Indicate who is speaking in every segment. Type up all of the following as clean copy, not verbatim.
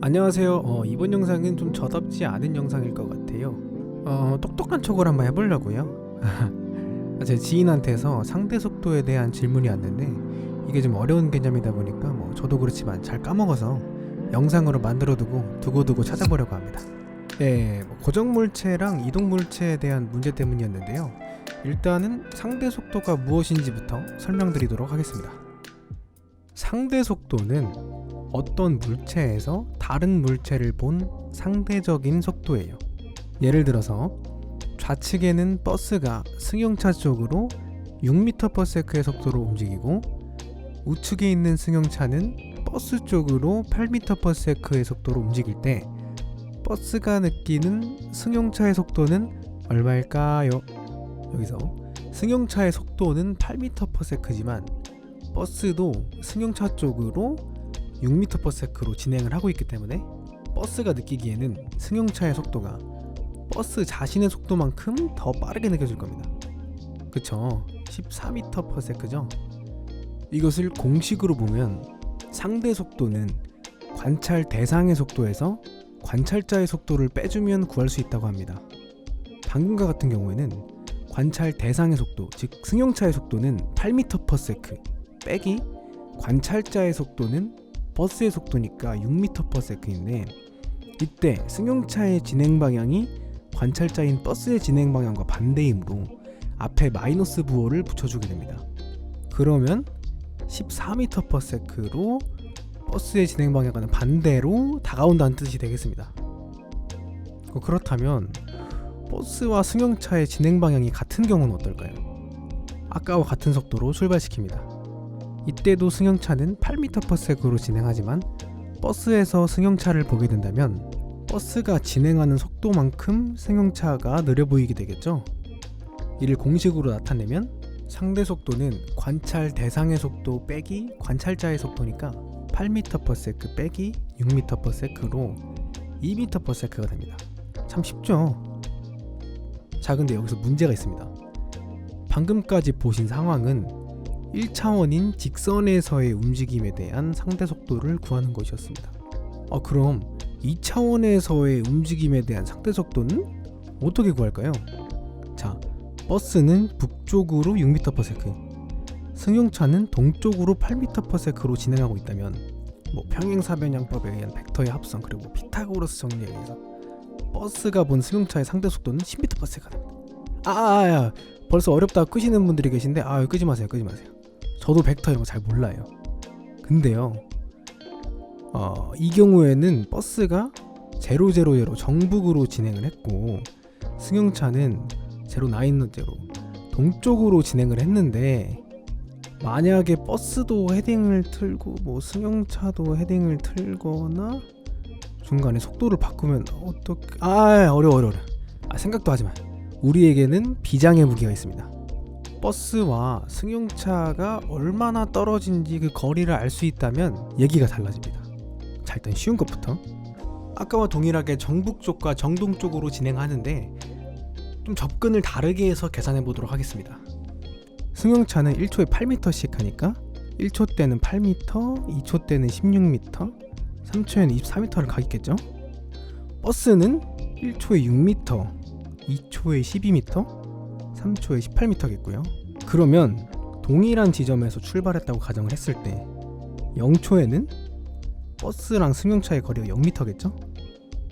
Speaker 1: 안녕하세요. 이번 영상은 좀 저답지 않은 영상일 것 같아요. 똑똑한 척을 한번 해보려고요. 제 지인한테서 상대 속도에 대한 질문이 왔는데 이게 좀 어려운 개념이다 보니까 저도 그렇지만 잘 까먹어서 영상으로 만들어두고 두고두고 찾아보려고 합니다. 고정물체랑 이동물체에 대한 문제 때문이었는데요. 일단은 상대 속도가 무엇인지부터 설명드리도록 하겠습니다. 상대 속도는 어떤 물체에서 다른 물체를 본 상대적인 속도예요. 예를 들어서 좌측에는 버스가 승용차 쪽으로 6m/s의 속도로 움직이고 우측에 있는 승용차는 버스 쪽으로 8m/s의 속도로 움직일 때 버스가 느끼는 승용차의 속도는 얼마일까요? 여기서 승용차의 속도는 8m/s지만 버스도 승용차 쪽으로 6m/s로 진행을 하고 있기 때문에 버스가 느끼기에는 승용차의 속도가 버스 자신의 속도만큼 더 빠르게 느껴질 겁니다. 그쵸? 14m/s죠? 이것을 공식으로 보면 상대 속도는 관찰 대상의 속도에서 관찰자의 속도를 빼주면 구할 수 있다고 합니다. 방금과 같은 경우에는 관찰 대상의 속도, 즉 승용차의 속도는 8m/s 빼기 관찰자의 속도는 버스의 속도니까 6m/s인데 이때 승용차의 진행 방향이 관찰자인 버스의 진행 방향과 반대이므로 앞에 마이너스 부호를 붙여주게 됩니다. 그러면 14m/s로 버스의 진행 방향과는 반대로 다가온다는 뜻이 되겠습니다. 그렇다면 버스와 승용차의 진행 방향이 같은 경우는 어떨까요? 아까와 같은 속도로 출발시킵니다. 이때도 승용차는 8m/s로 진행하지만 버스에서 승용차를 보게 된다면 버스가 진행하는 속도만큼 승용차가 느려 보이게 되겠죠. 이를 공식으로 나타내면 상대 속도는 관찰 대상의 속도 빼기 관찰자의 속도니까 8m/s 빼기 6m/s로 2m/s가 됩니다. 참 쉽죠? 자, 근데 여기서 문제가 있습니다. 방금까지 보신 상황은 1차원인 직선에서의 움직임에 대한 상대 속도를 구하는 것이었습니다. 그럼 2차원에서의 움직임에 대한 상대 속도는 어떻게 구할까요? 자, 버스는 북쪽으로 6m/s, 승용차는 동쪽으로 8m/s로 진행하고 있다면 평행사변형법에 의한 벡터의 합성 그리고 피타고라스 정리에 의해서 버스가 본 승용차의 상대 속도는 10m/s가 됩니다. 벌써 어렵다고 끄시는 분들이 계신데 끄지 마세요. 저도 벡터 이런 거 잘 몰라요. 근데요, 이 경우에는 버스가 000 정북으로 진행을 했고 승용차는 090 동쪽으로 진행을 했는데 만약에 버스도 헤딩을 틀고 승용차도 헤딩을 틀거나 중간에 속도를 바꾸면 어려워. 생각도 하지만 우리에게는 비장의 무기가 있습니다. 버스와 승용차가 얼마나 떨어진지 그 거리를 알 수 있다면 얘기가 달라집니다. 자, 일단 쉬운 것부터. 아까와 동일하게 정북 쪽과 정동 쪽으로 진행하는데 좀 접근을 다르게 해서 계산해 보도록 하겠습니다. 승용차는 1초에 8m씩 하니까 1초 때는 8m, 2초 때는 16m, 3초에는 24m를 가겠죠? 버스는 1초에 6m, 2초에 12m, 3초에 18m겠고요. 그러면 동일한 지점에서 출발했다고 가정을 했을 때 0초에는 버스랑 승용차의 거리가 0m겠죠?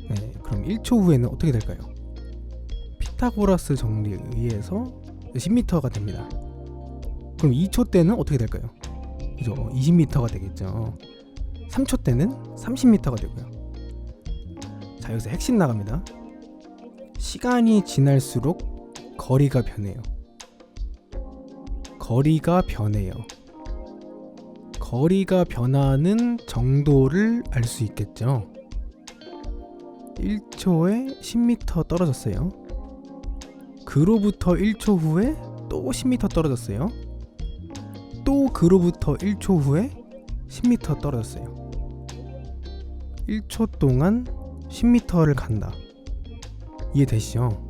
Speaker 1: 네, 그럼 1초 후에는 어떻게 될까요? 피타고라스 정리에 의해서 10m가 됩니다. 그럼 2초 때는 어떻게 될까요? 그죠? 20m가 되겠죠. 3초 때는 30m가 되고요. 자, 여기서 핵심 나갑니다. 시간이 지날수록 거리가 변해요. 거리가 변하는 정도를 알 수 있겠죠. 1초에 10m 떨어졌어요. 그로부터 1초 후에 또 10m 떨어졌어요. 또 그로부터 1초 후에 10m 떨어졌어요. 1초 동안 10m를 간다. 이해되시죠?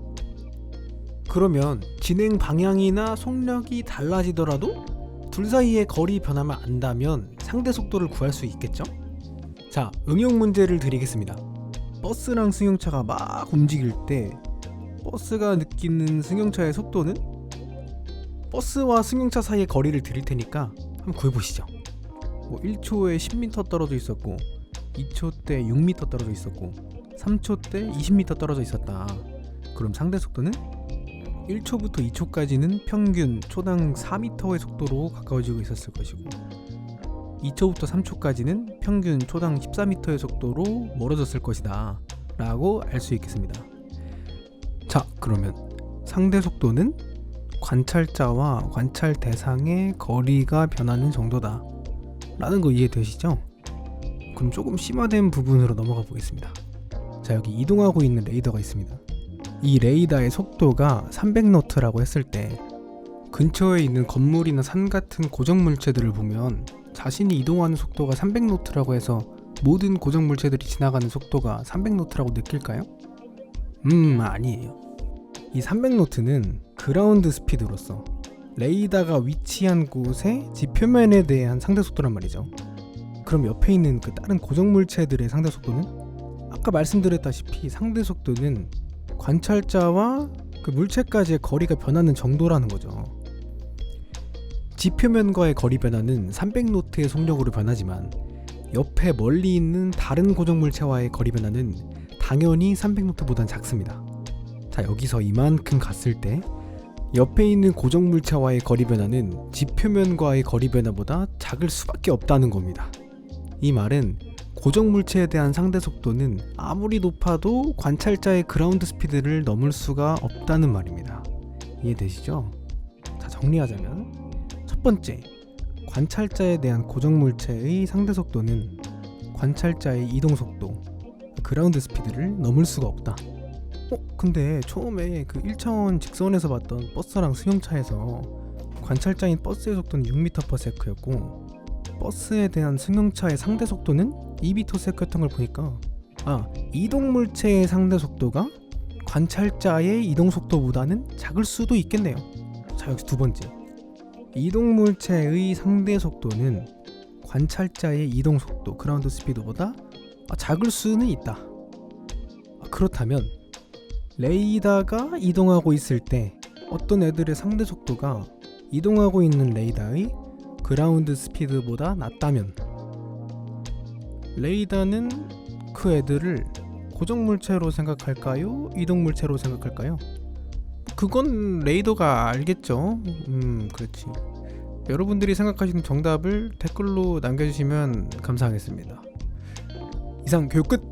Speaker 1: 그러면 진행 방향이나 속력이 달라지더라도 둘 사이의 거리 변화만 안다면 상대 속도를 구할 수 있겠죠? 자, 응용 문제를 드리겠습니다. 버스랑 승용차가 막 움직일 때 버스가 느끼는 승용차의 속도는 버스와 승용차 사이의 거리를 드릴 테니까 한번 구해보시죠. 1초에 10m 떨어져 있었고 2초 때 6m 떨어져 있었고 3초 때 20m 떨어져 있었다. 그럼 상대 속도는 1초부터 2초까지는 평균 초당 4m의 속도로 가까워지고 있었을 것이고 2초부터 3초까지는 평균 초당 14m의 속도로 멀어졌을 것이다 라고 알 수 있겠습니다. 자, 그러면 상대 속도는 관찰자와 관찰 대상의 거리가 변하는 정도다 라는 거 이해되시죠? 그럼 조금 심화된 부분으로 넘어가 보겠습니다. 자, 여기 이동하고 있는 레이더가 있습니다. 이 레이더의 속도가 300노트라고 했을 때 근처에 있는 건물이나 산 같은 고정 물체들을 보면 자신이 이동하는 속도가 300노트라고 해서 모든 고정 물체들이 지나가는 속도가 300노트라고 느낄까요? 아니에요. 이 300노트는 그라운드 스피드로서 레이더가 위치한 곳의 지표면에 대한 상대 속도란 말이죠. 그럼 옆에 있는 그 다른 고정 물체들의 상대 속도는 아까 말씀드렸다시피 상대 속도는 관찰자와 그 물체까지의 거리가 변하는 정도라는 거죠. 지표면과의 거리 변화는 300노트의 속력으로 변하지만 옆에 멀리 있는 다른 고정 물체와의 거리 변화는 당연히 300노트보단 작습니다. 자, 여기서 이만큼 갔을 때 옆에 있는 고정 물체와의 거리 변화는 지표면과의 거리 변화보다 작을 수밖에 없다는 겁니다. 이 말은 고정 물체에 대한 상대 속도는 아무리 높아도 관찰자의 그라운드 스피드를 넘을 수가 없다는 말입니다. 이해되시죠? 자, 정리하자면 첫 번째, 관찰자에 대한 고정 물체의 상대 속도는 관찰자의 이동 속도, 그라운드 스피드를 넘을 수가 없다. 근데 처음에 그 1차원 직선에서 봤던 버스랑 승용차에서 관찰자인 버스의 속도는 6m/s였고 버스에 대한 승용차의 상대 속도는 2m/s였던 걸 보니까 이동 물체의 상대 속도가 관찰자의 이동 속도보다는 작을 수도 있겠네요. 자, 여기서 두 번째, 이동 물체의 상대 속도는 관찰자의 이동 속도, 그라운드 스피드보다 작을 수는 있다. 그렇다면 레이더가 이동하고 있을 때 어떤 애들의 상대 속도가 이동하고 있는 레이더의 그라운드 스피드보다 낮다면 레이더는 그 애들을 고정 물체로 생각할까요? 이동 물체로 생각할까요? 그건 레이더가 알겠죠. 그렇지. 여러분들이 생각하시는 정답을 댓글로 남겨주시면 감사하겠습니다. 이상 교육 끝!